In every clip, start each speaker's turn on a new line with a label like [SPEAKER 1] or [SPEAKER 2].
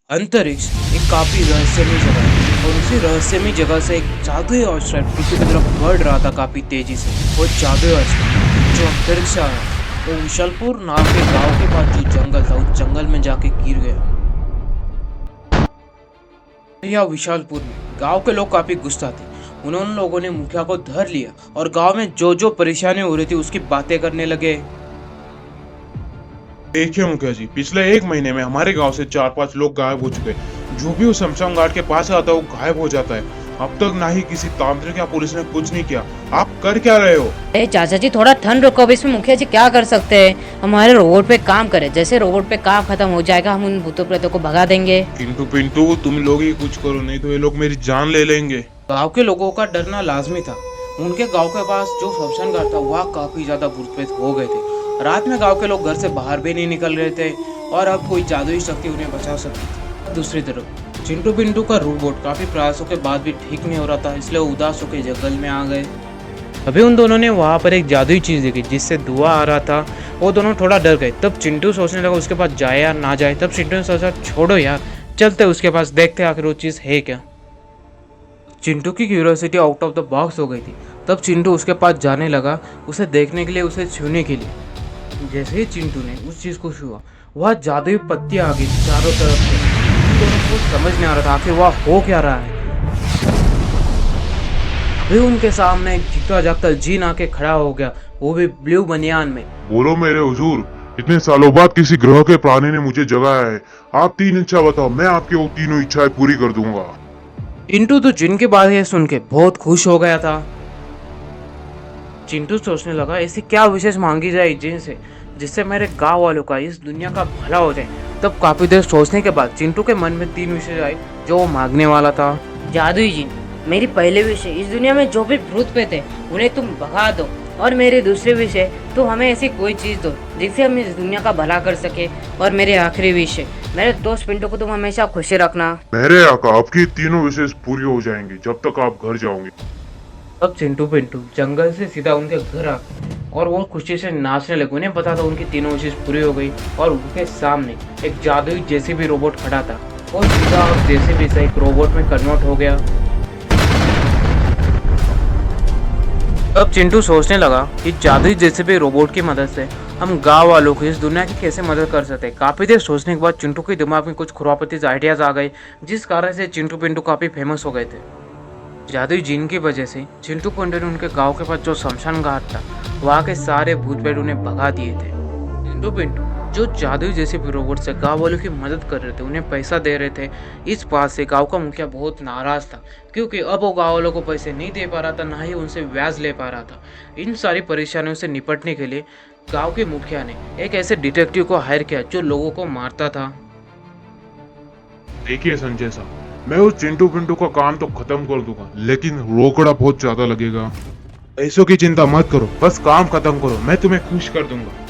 [SPEAKER 1] अंतरिक्ष एक काफी रहस्यमय जगह है और उसी रहस्यमय जगह से एक जादुई ऑस्ट्रेट पृथ्वी की तरफ बढ़ रहा था काफी तेजी से। वो जादुई ऑस्ट्रेट जो अंतरिक्ष से आया वो विशालपुर नाम के गांव के पास जो जंगल था उस जंगल में जाके गिर गया। यह विशालपुर में गांव के लोग काफी गुस्सा थे। उन्होंने लोगों ने मुखिया को धर लिया और गांव में जो जो परेशानी हो रही थी उसकी बातें करने लगे।
[SPEAKER 2] देखिए मुखिया जी, पिछले एक महीने में हमारे गांव से 4-5 लोग गायब हो चुके हैं। जो भी उस शमशान घाट के पास आता है वो गायब हो जाता है। अब तक ना ही किसी तांत्रिक या पुलिस ने कुछ नहीं किया। आप कर क्या रहे हो?
[SPEAKER 3] अरे चाचा जी थोड़ा ठंड रखो। अब इसमें मुखिया जी क्या कर सकते हैं? हमारे रोबोट पे काम करे, जैसे रोबोट पे काम खत्म हो जाएगा हम उन भूतों प्रेतों को भगा देंगे।
[SPEAKER 2] पिंटू पिंटू, तुम लोग ही कुछ करो, नहीं तो ये लोग मेरी जान ले लेंगे।
[SPEAKER 1] गांव के लोगों का डरना लाजमी था। उनके गांव के पास जो शमशान घाट था वहाँ काफी ज्यादा भूत प्रेत हो गए थे। रात में गांव के लोग घर से बाहर भी नहीं निकल रहे थे और अब कोई जादुई शक्ति उन्हें बचा सकती थी। दूसरी तरफ चिंटू पिंटू का रोबोट काफी प्रयासों के बाद भी ठीक नहीं हो रहा था, इसलिए उदास होकर जंगल में आ गए। अभी उन दोनों ने वहाँ पर एक जादुई चीज देखी जिससे धुआं आ रहा था। वो दोनों थोड़ा डर गए। तब चिंटू सोचने लगा उसके पास जाए या ना जाए। तब चिंटू ने सोचा छोड़ो यार, चलते उसके पास, देखते आखिर वो चीज है क्या। चिंटू की curiosity out of the box हो गई थी। तब चिंटू उसके पास जाने लगा, उसे देखने के लिए, उसे छूने के लिए। जैसे ही चिंटू ने उस चीज को छुआ वह जादुई पत्तियां आ गई चारों तरफ से। उन दोनों को समझ नहीं आ रहा था आखिर वह हो क्या रहा है। अभी उनके सामने एक जीता जागता जीन आके खड़ा हो गया, वो भी ब्लू बनियान में।
[SPEAKER 2] बोलो मेरे हुजूर, इतने सालों बाद किसी ग्रह के प्राणी ने मुझे जगाया है। आप 3 इच्छा बताओ, मैं आपकी वो तीनों इच्छाएं पूरी कर दूंगा।
[SPEAKER 1] चिंटू तो जिन की बात सुन के बहुत खुश हो गया था। चिंटू सोचने लगा ऐसी क्या विशेष मांगी जाए जिन से जिससे मेरे गांव वालों का, इस दुनिया का भला हो जाए। तब काफी देर सोचने के बाद चिंटू के मन में 3 विषय आए जो वो मांगने वाला था।
[SPEAKER 3] जादुई जी, मेरी पहले विषय इस दुनिया में जो भी भूत प्रेत है उन्हें तुम भगा दो, और मेरे दूसरे विषय तो हमें ऐसी कोई चीज दो जिससे हम इस दुनिया का भला कर सके। और मेरे आखिरी विषय, मेरे दोस्त पिंटू को तुम हमेशा खुशी रखना।
[SPEAKER 2] मेरे आका, आपकी तीनों विशेष पूरी हो जाएंगी जब तक आप घर जाओगे।
[SPEAKER 1] तब चिंटू पिंटू जंगल से सीधा उनके घर आ और वो खुशी से नाचने लगे। उन्हें पता था उनकी तीनों विशेष पूरी हो गई और उनके सामने एक जादुई जेसीबी रोबोट खड़ा था। वो सीधा अब जेसीबी से एक रोबोट में कन्वर्ट हो गया। अब चिंटू सोचने लगा कि जादुई जेसीबी रोबोट की मदद से हम गांव वालों को इस दुनिया की कैसे मदद कर सकते हैं। काफी देर सोचने के बाद चिंटू के दिमाग में कुछ खुरापती आइडियाज आ गए, जिस कारण से चिंटू पिंटू काफी फेमस हो गए थे। जादुई जीन की वजह से चिंटू पिंटू ने उनके गांव के पास जो शमशान घाट था वहाँ के सारे भूत प्रेत उन्हें भगा दिए थे। चिंटू पिंटू जो जादुई जैसे भी रोबोट से गांव वालों की मदद कर रहे थे, उन्हें पैसा दे रहे थे, इस बात से गांव का मुखिया बहुत नाराज था, क्योंकि अब वो गांव वालों को पैसे नहीं दे पा रहा था, ना ही उनसे ब्याज ले पा रहा था। इन सारी परेशानियों से निपटने के लिए गांव के मुखिया ने एक ऐसे डिटेक्टिव को हायर किया जो लोगों को मारता था।
[SPEAKER 2] देखिए संजय साहब, मैं उस चिंटू पिंटू का काम तो खत्म कर दूंगा, लेकिन रोकड़ा बहुत ज्यादा लगेगा। पैसों की चिंता मत करो, बस काम खत्म करो, मैं तुम्हें खुश कर दूंगा।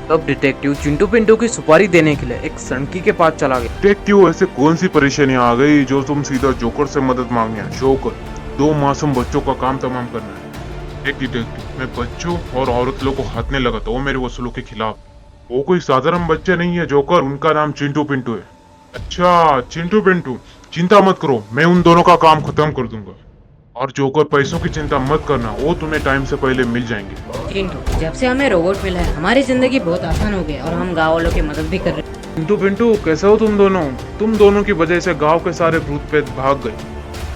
[SPEAKER 1] तब डिटेक्टिव चिंटू पिंटू की सुपारी देने के लिए एक सड़की के पास चला गया।
[SPEAKER 2] डिटेक्टिव, ऐसे कौन सी परेशानी आ गई जो तुम सीधा जोकर से मदद मांगने आए? जोकर, 2 मासूम बच्चों का काम तमाम करना है। एक डिटेक्टिव, मैं बच्चों और औरत लोगों को हाथने लगा था, वो मेरे वसूलों के खिलाफ। वो कोई साधारण बच्चे नहीं है जोकर, उनका नाम चिंटू पिंटू है। अच्छा चिंटू पिंटू, चिंता मत करो, मैं उन दोनों का काम खत्म कर दूंगा। और जोकर, पैसों की चिंता मत करना, वो तुम्हें टाइम से पहले मिल जाएंगे।
[SPEAKER 3] चिंटू, जब से हमें रोबोट मिला है हमारी जिंदगी बहुत आसान हो गई और हम गाँव वालों की मदद भी कर रहे हैं।
[SPEAKER 2] चिंटू पिंटू, कैसे हो तुम दोनों? तुम दोनों की वजह से गांव के सारे भूत प्रेत भाग गए।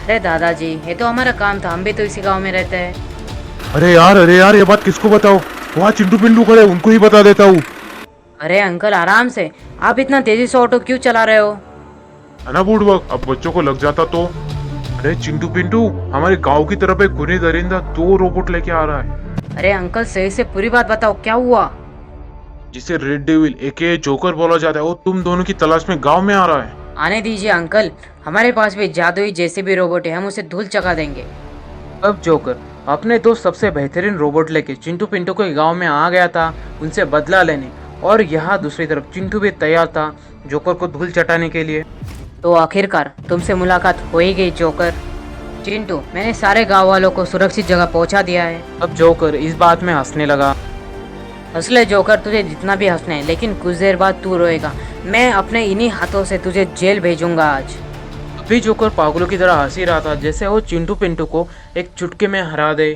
[SPEAKER 3] अरे दादाजी, ये तो हमारा काम था, हम भी तो इसी गाँव में रहते हैं।
[SPEAKER 2] अरे यार, ये बात किसको बताओ? वहाँ चिंटू पिंटू खड़े, उनको ही बता देता हूँ।
[SPEAKER 3] अरे अंकल आराम से, आप इतना तेजी से ऑटो क्यों चला रहे हो?
[SPEAKER 2] है ना बुड़बक, अब बच्चों को लग जाता तो। अरे चिंटू पिंटू, हमारे गांव की तरफ एक गुनी दरिंदा 2 रोबोट लेके आ रहा है।
[SPEAKER 3] अरे अंकल सही से पूरी बात बताओ, क्या हुआ?
[SPEAKER 2] जिसे रेड डेविल एके जोकर बोला जाता है, वो तुम दोनों की तलाश में गांव में आ रहा है।
[SPEAKER 3] आने दीजिए अंकल, हमारे पास भी जादुई जेसीबी रोबोट है, हम उसे धूल चका देंगे।
[SPEAKER 1] अब जोकर अपने दोस्त सबसे बेहतरीन रोबोट लेके चिंटू पिंटू के गांव में आ गया था उनसे बदला लेने, और यहाँ दूसरी तरफ चिंटू भी तैयार था जोकर को धूल चटाने के लिए।
[SPEAKER 3] तो आखिरकार तुमसे मुलाकात हो ही गई जोकर। चिंटू, मैंने सारे गांव वालों को सुरक्षित जगह पहुंचा दिया है।
[SPEAKER 1] अब जोकर इस बात में हंसने लगा।
[SPEAKER 3] हंस ले जोकर, तुझे जितना भी हंसना है, लेकिन कुछ देर बाद तू रोएगा। मैं अपने इन्हीं हाथों से तुझे जेल भेजूंगा आज।
[SPEAKER 1] अभी जोकर पागलों की तरह हंस ही रहा था जैसे वो चिंटू पिंटू को एक चुटकी में हरा दे।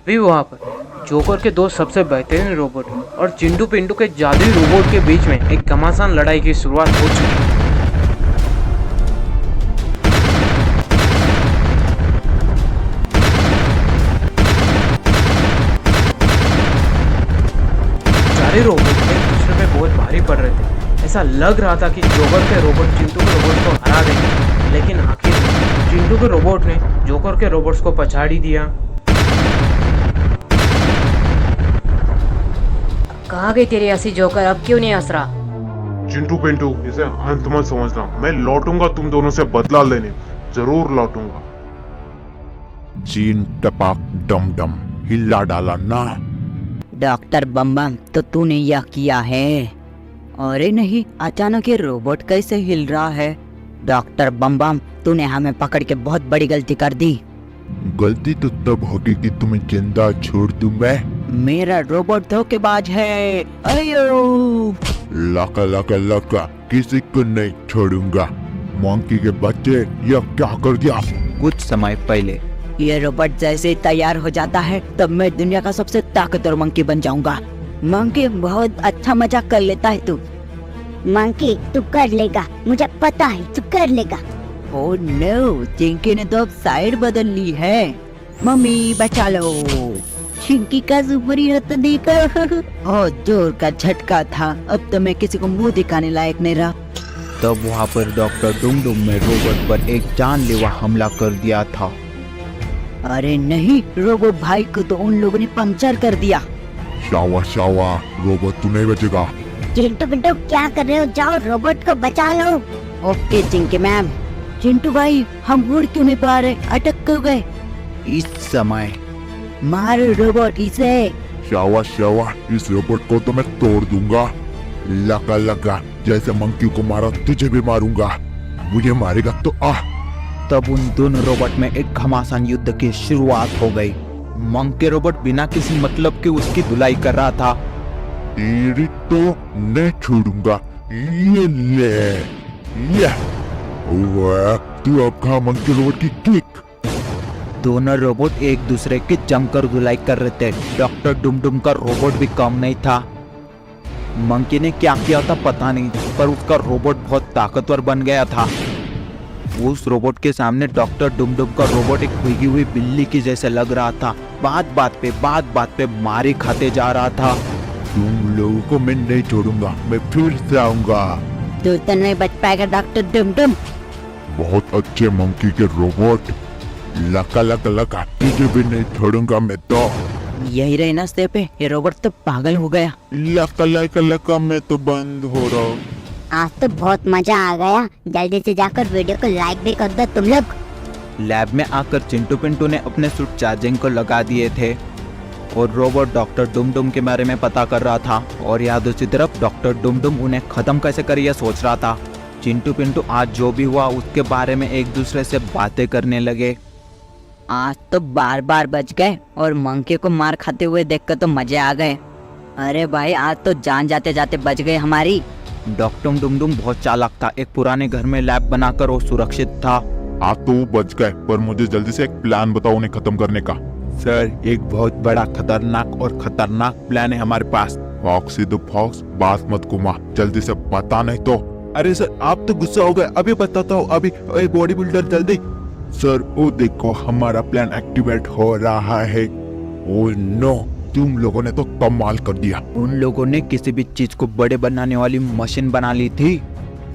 [SPEAKER 1] भी वहाँ पर जोकर के दो सबसे बेहतरीन रोबोट और चिंटू पिंटू के जादुई रोबोट के बीच में एक घमासान लड़ाई की शुरुआत हो चुकी है। सारे रोबोट एक दूसरे पे बहुत भारी पड़ रहे थे। ऐसा लग रहा था कि जोकर के रोबोट चिंटू के रोबोट को हरा देंगे, लेकिन आखिर में चिंटू के रोबोट ने जोकर के रोबोट्स को पछाड़ी दिया।
[SPEAKER 3] कहाँ गई तेरी हंसी जोकर, अब क्यों नहीं हंस रहा?
[SPEAKER 2] चिंटू पिंटू, इसे अंत मत समझना। मैं लौटूंगा तुम दोनों से बदला लेने, जरूर लौटूंगा।
[SPEAKER 4] चीन टपाक डम डम, हिला डाला ना।
[SPEAKER 5] डॉक्टर बम तो तूने यह किया है? अरे नहीं, अचानक ये रोबोट कैसे हिल रहा है? डॉक्टर बम तूने हमें पकड़ के बहुत बड़ी गलती कर दी।
[SPEAKER 4] गलती तो तब होगी कि तुम्हें जिंदा छोड़ दूं मैं।
[SPEAKER 5] मेरा रोबोट धोखेबाज है। अयो!
[SPEAKER 4] लका लका लका, किसी को नहीं छोड़ूंगा। मंकी के बच्चे, यह क्या कर दिया?
[SPEAKER 6] कुछ समय पहले
[SPEAKER 5] ये रोबोट जैसे ही तैयार हो जाता है तब मैं दुनिया का सबसे ताकतवर मंकी बन जाऊंगा। मंकी, बहुत अच्छा मजाक कर लेता है तू।
[SPEAKER 7] मंकी, तू कर लेगा, मुझे पता है तू कर लेगा।
[SPEAKER 5] ओह नो, चिंकी ने तो अब साइड बदल ली है। मम्मी बचा लो। चिंकी का सुपरी रत्न देखो। ओह, जोर का झटका था। अब तो मैं किसी को मुंह दिखाने लायक नहीं रहा।
[SPEAKER 6] तब वहाँ पर डॉक्टर डुमडुम ने रोबोट पर एक जानलेवा हमला कर दिया था।
[SPEAKER 5] अरे नहीं, रोबो भाई को तो उन लोगों ने पंक्चर कर दिया।
[SPEAKER 4] शावा शावा, रोबोट तू नहीं बचेगा।
[SPEAKER 7] चिंटू पिंटू क्या कर रहे हो? जाओ रोबोट को बचा लो।
[SPEAKER 5] Okay Chinki ma'am. चिंटू भाई, हम उड़ क्यों नहीं पा रहे? अटक क्यों गए?
[SPEAKER 6] इस समय
[SPEAKER 5] मारो रोबोट इसे।
[SPEAKER 4] शावा शावा, इस रोबोट को तो मैं तोड़ दूंगा। लका लका, जैसे मंकी को मारा तुझे भी मारूंगा। मुझे मारेगा तो आ।
[SPEAKER 6] तब उन दोनों रोबोट में एक घमासान युद्ध की शुरुआत हो गई। मंकी रोबोट बिना किसी मतलब के उसकी धुलाई कर रहा था।
[SPEAKER 4] तेरी तो नहीं छोड़ूंगा। ये ले, ये। वाह, तू अब खा मंकी रोबोट की किक।
[SPEAKER 6] दोनों रोबोट एक दूसरे की जमकर धुलाई कर रहे थे। डॉक्टर डुमडुम का रोबोट भी कम नहीं था। मंकी ने क्या किया था पता नहीं, पर उसका रोबोट बहुत ताकतवर बन गया था। उस रोबोट के सामने डॉक्टर डुमडुम का रोबोट एक भीगी हुई बिल्ली की जैसे लग रहा था। बात बात पे मारी खाते जा रहा था।
[SPEAKER 4] तुम लोगों को मैं नहीं छोड़ूंगा, मैं फिर से आऊंगा।
[SPEAKER 5] तू तो नहीं बच पाएगा डॉक्टर डुमडुम।
[SPEAKER 4] बहुत अच्छे मंकी के रोबोट। लका लका लका, तुझे भी नहीं छोड़ूंगा मैं तो।
[SPEAKER 5] यही रही ना स्टेप पे, ये रोबोट तो पागल हो गया।
[SPEAKER 4] लका लका लका, मैं तो बंद हो रहा हूँ।
[SPEAKER 7] आज तो बहुत मजा आ गया। जल्दी से जाकर वीडियो को लाइक भी कर दो तुम लोग।
[SPEAKER 6] लैब में आकर चिंटू पिंटू ने अपने सूट चार्जिंग को लगा दिए थे और रोबोट डॉक्टर डुमडुम के बारे में पता कर रहा था। और यहाँ दूसरी तरफ डॉक्टर डुमडुम उन्हें खत्म कैसे करे यह सोच रहा था। चिंटू पिंटू आज जो भी हुआ उसके बारे में एक दूसरे से बातें करने लगे।
[SPEAKER 5] आज तो बार बार बच गए और मंकी को मार खाते हुए देखकर तो मजे आ गए। अरे भाई, आज तो जान जाते जाते बच गए हमारी।
[SPEAKER 6] डॉक्टर डुमडुम बहुत चालाक था। एक पुराने घर में लैब बनाकर वो सुरक्षित था।
[SPEAKER 4] आज तो वो बच गए, पर मुझे जल्दी से एक प्लान बताओ उन्हें खत्म करने का।
[SPEAKER 6] सर, एक बहुत बड़ा खतरनाक प्लान है हमारे पास।
[SPEAKER 4] फॉक्सी द फॉक्स, बात मत घुमा, जल्दी से बता नहीं तो।
[SPEAKER 6] अरे सर, आप तो गुस्सा हो गए, अभी बताता हूँ, अभी। बॉडी बिल्डर जल्दी।
[SPEAKER 4] सर, वो देखो हमारा प्लान एक्टिवेट हो रहा है। ओह नो, तुम लोगों ने तो कमाल कर दिया।
[SPEAKER 6] उन लोगों ने किसी भी चीज को बड़े बनाने वाली मशीन बना ली थी।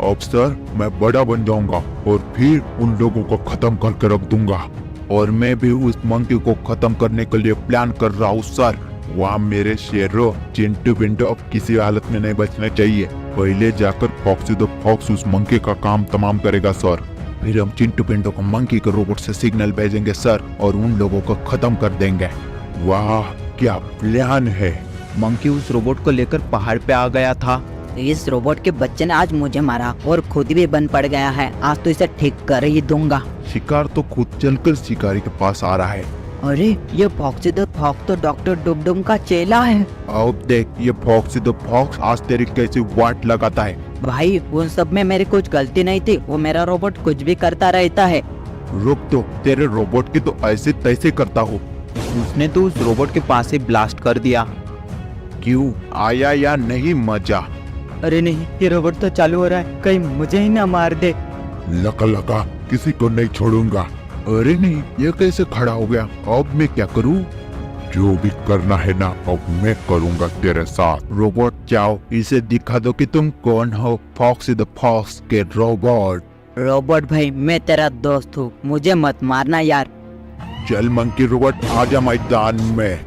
[SPEAKER 4] अब सर, मैं बड़ा बन जाऊंगा और फिर उन लोगों को खत्म करके रख दूंगा। और मैं भी उस मंकी को खत्म करने के लिए प्लान कर रहा हूँ सर। वहाँ मेरे शेरों, चिंटू पिंटू अब किसी हालत में नहीं बचना चाहिए। पहले जाकर फॉक्सी द फॉक्स उस मंकी का काम तमाम करेगा सर। फिर हम चिंटू पिंटू को मंकी के रोबोट से सिग्नल भेजेंगे सर और उन लोगों को खत्म कर देंगे। वाह, क्या प्लान है।
[SPEAKER 6] मंकी उस रोबोट को लेकर पहाड़ पे आ गया था।
[SPEAKER 5] इस रोबोट के बच्चे ने आज मुझे मारा और खुद भी बन पड़ गया है। आज तो इसे ठीक कर ही दूंगा।
[SPEAKER 4] शिकार तो खुद चलकर शिकारी के पास आ रहा है।
[SPEAKER 5] अरे ये फॉक्सी द फॉक्स तो डॉक्टर डुमडुम का चेला है।
[SPEAKER 4] अब देख ये फॉक्सी द फॉक्स आज तेरी कैसी वाट लगाता है।
[SPEAKER 5] भाई उन सब में मेरी कुछ गलती नहीं थी, वो मेरा रोबोट कुछ भी करता रहता है।
[SPEAKER 4] रुक तो, तेरे रोबोट की तो ऐसे तैसे करता हो।
[SPEAKER 6] उसने तो उस रोबोट के पास ही ब्लास्ट कर दिया।
[SPEAKER 4] क्यों, आया या नहीं मजा?
[SPEAKER 5] अरे नहीं, ये रोबोट तो चालू हो रहा है, कहीं मुझे ही ना मार दे।
[SPEAKER 4] लगा लगा, किसी को नहीं छोड़ूंगा। अरे नहीं, ये कैसे खड़ा हो गया? अब मैं क्या करूं? जो भी करना है ना, अब मैं करूंगा तेरे साथ। रोबोट जाओ, इसे दिखा दो कि तुम कौन हो। फॉक्सी द फॉक्स के रोबोट।
[SPEAKER 5] रोबोट भाई मैं तेरा दोस्त हूँ, मुझे मत मारना यार।
[SPEAKER 4] चल मंकी रोबोट, आजा मैदान में।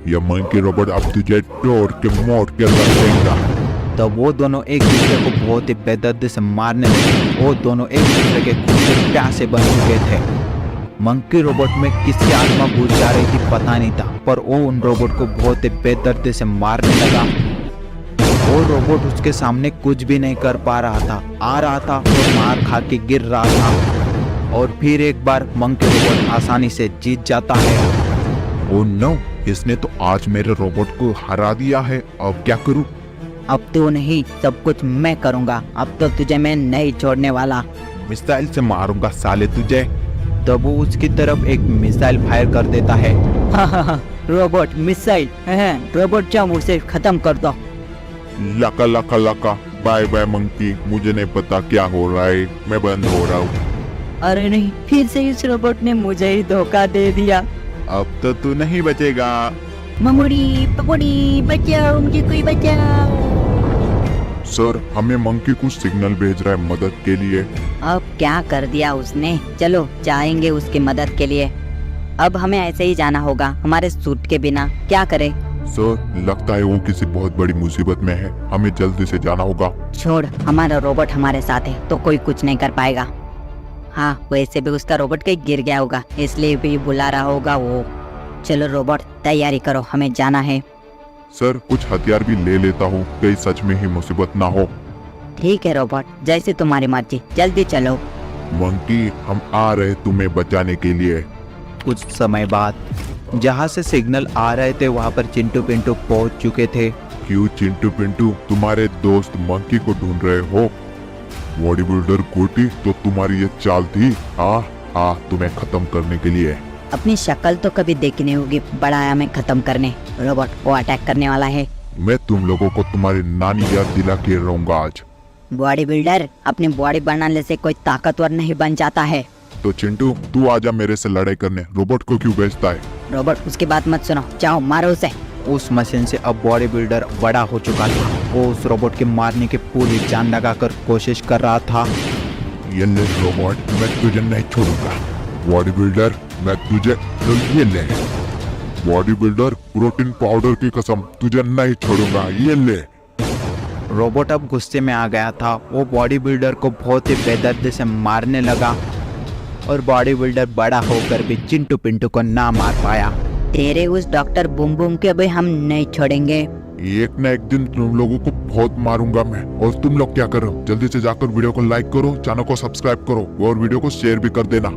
[SPEAKER 4] ये मंकी रोबोट अब तुझे तोड़ के मोड़ के रख देगा।
[SPEAKER 6] तो वो दोनों एक दूसरे को बहुत ही बेदर्दी से मारने लगे। वो दोनों एक दूसरे के खून के प्यासे बन चुके थे। मंकी रोबोट में किसकी आत्मा घुस जा रही थी पता नहीं था, पर वो उन रोबोट को बहुत ही बेदर्दी से मारने लगा। वो रोबोट उसके सामने कुछ भी नहीं कर पा रहा था, आ रहा था और मार खा के गिर रहा था। और फिर एक बार मंकी रोबोट आसानी से जीत जाता है।
[SPEAKER 4] ओह नो, इसने तो आज मेरे रोबोट को हरा दिया है। अब क्या करूं?
[SPEAKER 5] अब तो नहीं, सब कुछ मैं करूँगा। अब तो तुझे मैं नहीं छोड़ने वाला।
[SPEAKER 4] मिसाइल से मारूंगा साले तुझे।
[SPEAKER 6] तब वो उसकी तरफ एक मिसाइल फायर कर देता है।
[SPEAKER 5] रोबोट मिसाइल, रोबोट जाओ उसे खत्म कर दो।
[SPEAKER 4] लका लका लका, बाय बाय मंकी। मुझे नहीं पता क्या हो रहा है, मैं बंद हो रहा हूँ।
[SPEAKER 5] अरे नहीं, फिर से इस रोबोट ने मुझे ही धोखा दे दिया।
[SPEAKER 4] अब तो तू नहीं बचेगा।
[SPEAKER 5] ममुड़ी पकौड़ी, बचाओ मुझे, कोई बचाओ।
[SPEAKER 4] सर, हमें मंकी को सिग्नल भेज रहा है मदद के लिए।
[SPEAKER 5] अब क्या कर दिया उसने। चलो जाएंगे उसकी मदद के लिए। अब हमें ऐसे ही जाना होगा, हमारे सूट के बिना क्या करें।
[SPEAKER 4] सर, लगता है वो किसी बहुत बड़ी मुसीबत में है, हमें जल्दी से जाना होगा।
[SPEAKER 5] छोड़, हमारा रोबोट हमारे साथ है तो कोई कुछ नहीं कर पाएगा। हाँ, वैसे भी उसका रोबोट कहीं गिर गया होगा, इसलिए भी बुला रहा होगा वो। चलो रोबोट, तैयारी करो, हमें जाना है।
[SPEAKER 4] सर, कुछ हथियार भी ले लेता हूँ, कहीं सच में ही मुसीबत ना हो।
[SPEAKER 5] ठीक है रोबोट, जैसे तुम्हारी मर्जी, जल्दी चलो।
[SPEAKER 4] मंकी, हम आ रहे तुम्हें बचाने के लिए।
[SPEAKER 6] कुछ समय बाद जहाँ से सिग्नल आ रहे थे वहाँ पर चिंटू पिंटू पहुँच चुके थे।
[SPEAKER 4] क्यों चिंटू पिंटू, तुम्हारे दोस्त मंकी को ढूंढ रहे हो? बॉडी बिल्डर गोटी, तो तुम्हारी ये चाल थी? हाँ, तुम्हें खत्म करने के लिए।
[SPEAKER 5] अपनी शक्ल तो कभी देखी नहीं होगी, बड़ा आया मैं खत्म करने। रोबोट वो अटैक करने वाला है।
[SPEAKER 4] मैं तुम लोगों को तुम्हारी नानी याद दिला के रहूंगा आज।
[SPEAKER 5] बॉडी बिल्डर, अपनी बॉडी बनाने से कोई ताकतवर नहीं बन जाता है।
[SPEAKER 4] तो चिंटू, तू आजा मेरे से लड़ाई करने। रोबोट को क्यों बेचता है?
[SPEAKER 5] रोबोट, उसकी बात मत सुनो, जाओ मारो उसे।
[SPEAKER 6] उस मशीन से अब बॉडी बिल्डर बड़ा हो चुका था। वो उस रोबोट के मारने की पूरी जान लगाकर कोशिश कर रहा था।
[SPEAKER 4] ये ले रोबोट, मैं तुझे नहीं छोड़ूंगा। बॉडी बिल्डर, मैं तुझे, तो ये ले बॉडी बिल्डर, प्रोटीन पाउडर की कसम, तुझे नहीं छोड़ूंगा। ये ले।
[SPEAKER 6] रोबोट अब गुस्से में आ गया था। वो बॉडी बिल्डर को बहुत ही बेदर्दी से मारने लगा और बॉडी बिल्डर बड़ा होकर भी चिंटू पिंटू को ना मार पाया।
[SPEAKER 5] तेरे उस डॉक्टर बूम बूम के भी हम नहीं छोड़ेंगे।
[SPEAKER 4] एक न एक दिन तुम लोगों को बहुत मारूंगा मैं। और तुम लोग क्या करो, जल्दी से जाकर वीडियो को लाइक करो, चैनल को सब्सक्राइब करो और वीडियो को शेयर भी कर देना।